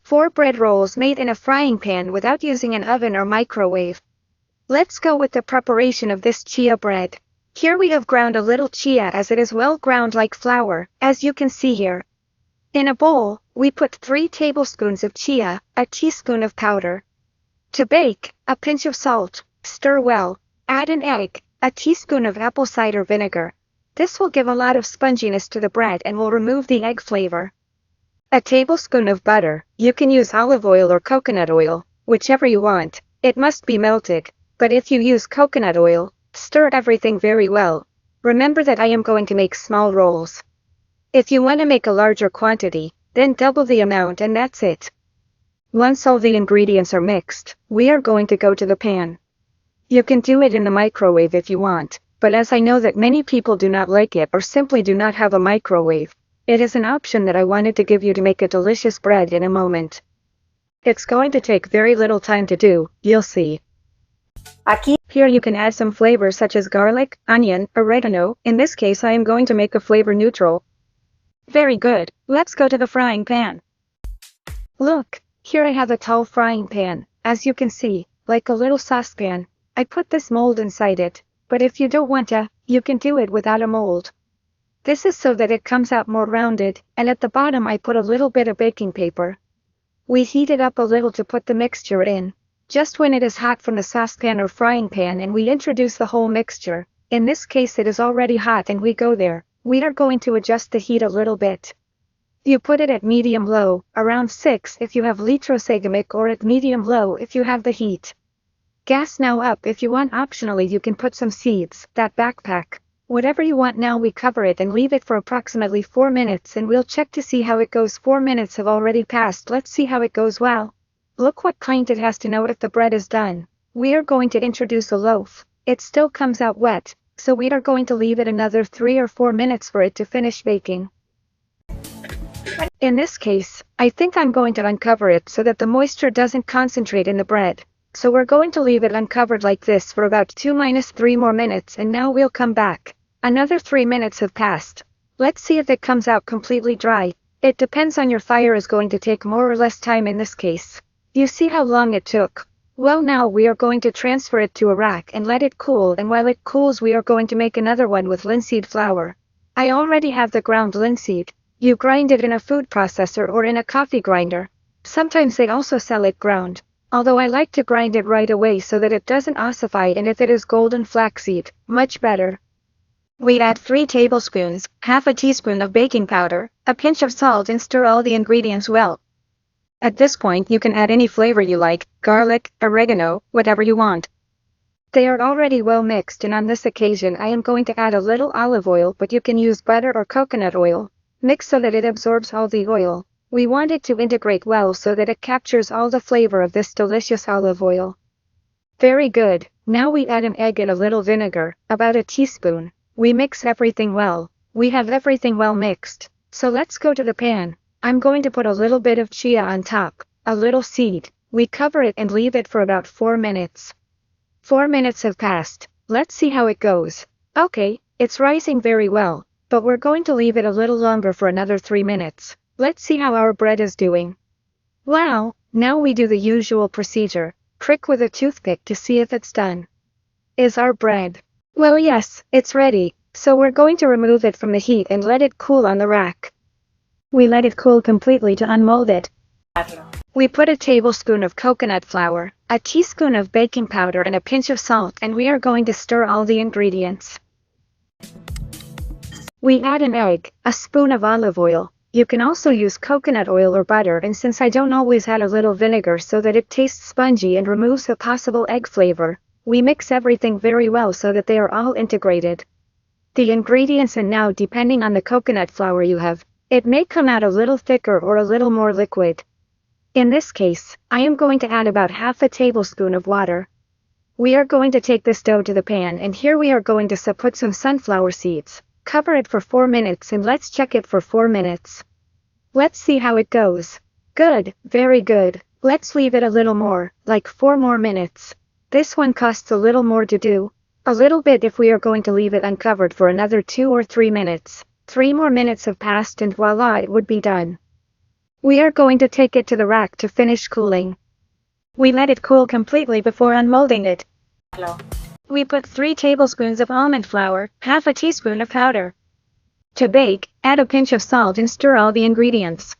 4 bread rolls made in a frying pan without using an oven or microwave. Let's go with the preparation of this chia bread. Here we have ground a little chia as it is well ground like flour, as you can see here. In a bowl, we put 3 tablespoons of chia, a teaspoon of powder. To bake, a pinch of salt, stir well, add an egg, a teaspoon of apple cider vinegar. This will give a lot of sponginess to the bread and will remove the egg flavor. A tablespoon of butter, you can use olive oil or coconut oil, whichever you want, it must be melted, but if you use coconut oil, stir everything very well. Remember that I am going to make small rolls. If you want to make a larger quantity, then double the amount and that's it. Once all the ingredients are mixed, we are going to go to the pan. You can do it in the microwave if you want, but as I know that many people do not like it or simply do not have a microwave, it is an option that I wanted to give you to make a delicious bread in a moment. It's going to take very little time to do, you'll see. Here you can add some flavors such as garlic, onion, oregano. In this case I am going to make a flavor neutral. Very good, let's go to the frying pan. Look, here I have a tall frying pan, as you can see, like a little saucepan. I put this mold inside it, but if you don't want to, you can do it without a mold. This is so that it comes out more rounded, and at the bottom I put a little bit of baking paper. We heat it up a little to put the mixture in. Just when it is hot from the saucepan or frying pan and we introduce the whole mixture. In this case it is already hot and we go there. We are going to adjust the heat a little bit. You put it at medium-low, around 6 if you have litrosegamic or at medium-low if you have the heat. Gas now up. If you want, optionally you can put some seeds, that backpack. Whatever you want. Now we cover it and leave it for approximately 4 minutes and we'll check to see how it goes. 4 minutes have already passed. Let's see how it goes. Wow. Look what kind it has to know if the bread is done. We are going to introduce a loaf. It still comes out wet, so we are going to leave it another 3 or 4 minutes for it to finish baking. In this case, I think I'm going to uncover it so that the moisture doesn't concentrate in the bread. So we're going to leave it uncovered like this for about 2-3 more minutes and now we'll come back. Another 3 minutes have passed. Let's see if it comes out completely dry. It depends on your fire is going to take more or less time in this case. You see how long it took? Well, now we are going to transfer it to a rack and let it cool, and while it cools we are going to make another one with linseed flour. I already have the ground linseed. You grind it in a food processor or in a coffee grinder. Sometimes they also sell it ground. Although I like to grind it right away so that it doesn't ossify, and if it is golden flaxseed, much better. We add 3 tablespoons, half a teaspoon of baking powder, a pinch of salt and stir all the ingredients well. At this point you can add any flavor you like, garlic, oregano, whatever you want. They are already well mixed and on this occasion I am going to add a little olive oil, but you can use butter or coconut oil. Mix so that it absorbs all the oil. We want it to integrate well so that it captures all the flavor of this delicious olive oil. Very good, now we add an egg and a little vinegar, about a teaspoon. We mix everything well. We have everything well mixed. So let's go to the pan. I'm going to put a little bit of chia on top, a little seed. We cover it and leave it for about 4 minutes. 4 minutes have passed. Let's see how it goes. Okay, it's rising very well, but we're going to leave it a little longer for another 3 minutes. Let's see how our bread is doing. Wow, now we do the usual procedure. Prick with a toothpick to see if it's done. Is our bread? Well, yes, it's ready, so we're going to remove it from the heat and let it cool on the rack. We let it cool completely to unmold it. We put a tablespoon of coconut flour, a teaspoon of baking powder and a pinch of salt, and we are going to stir all the ingredients. We add an egg, a spoon of olive oil. You can also use coconut oil or butter, and since I don't always add a little vinegar so that it tastes spongy and removes the possible egg flavor, we mix everything very well so that they are all integrated. The ingredients, and now depending on the coconut flour you have, it may come out a little thicker or a little more liquid. In this case, I am going to add about half a tablespoon of water. We are going to take this dough to the pan, and here we are going to put some sunflower seeds. Cover it for 4 minutes and let's check it for 4 minutes. Let's see how it goes. Good, very good. Let's leave it a little more, like 4 more minutes. This one costs a little more to do. A little bit if we are going to leave it uncovered for another 2 or 3 minutes. 3 more minutes have passed and voila, it would be done. We are going to take it to the rack to finish cooling. We let it cool completely before unmolding it. We put 3 tablespoons of almond flour, half a teaspoon of powder. To bake, add a pinch of salt and stir all the ingredients.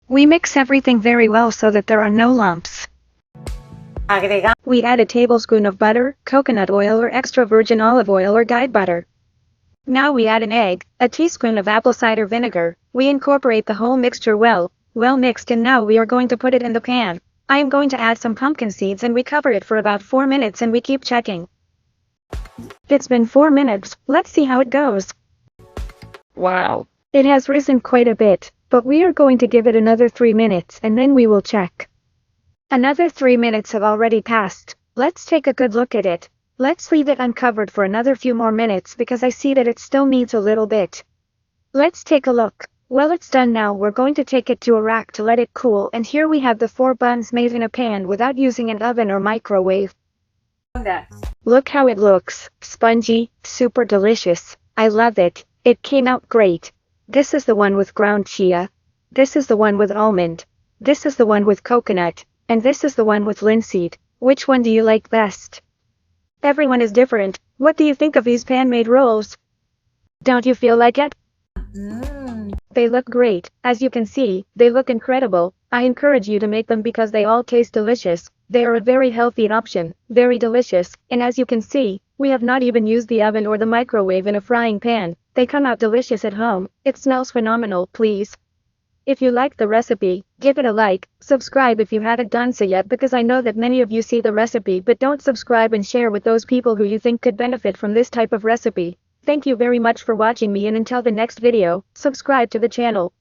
We mix everything very well so that there are no lumps. We add a tablespoon of butter, coconut oil or extra virgin olive oil or guide butter. Now we add an egg, a teaspoon of apple cider vinegar. We incorporate the whole mixture well mixed, and now we are going to put it in the pan. I am going to add some pumpkin seeds and we cover it for about 4 minutes and we keep checking. It's been 4 minutes, let's see how it goes. Wow, it has risen quite a bit, but we are going to give it another 3 minutes and then we will check. Another 3 minutes have already passed. Let's take a good look at it. Let's leave it uncovered for another few more minutes because I see that it still needs a little bit. Let's take a look. Well, it's done now. We're going to take it to a rack to let it cool, and here we have the 4 buns made in a pan without using an oven or microwave. Look how it looks. Spongy, super delicious. I love it. It came out great. This is the one with ground chia. This is the one with almond. This is the one with coconut. And this is the one with linseed. Which one do you like best? Everyone is different. What do you think of these pan-made rolls? Don't you feel like it? They look great. As you can see, they look incredible. I encourage you to make them because they all taste delicious. They are a very healthy option, very delicious, and as you can see, we have not even used the oven or the microwave in a frying pan. They come out delicious at home. It smells phenomenal, please. If you like the recipe, give it a like, subscribe if you haven't done so yet because I know that many of you see the recipe but don't subscribe and share with those people who you think could benefit from this type of recipe. Thank you very much for watching me, and until the next video, subscribe to the channel.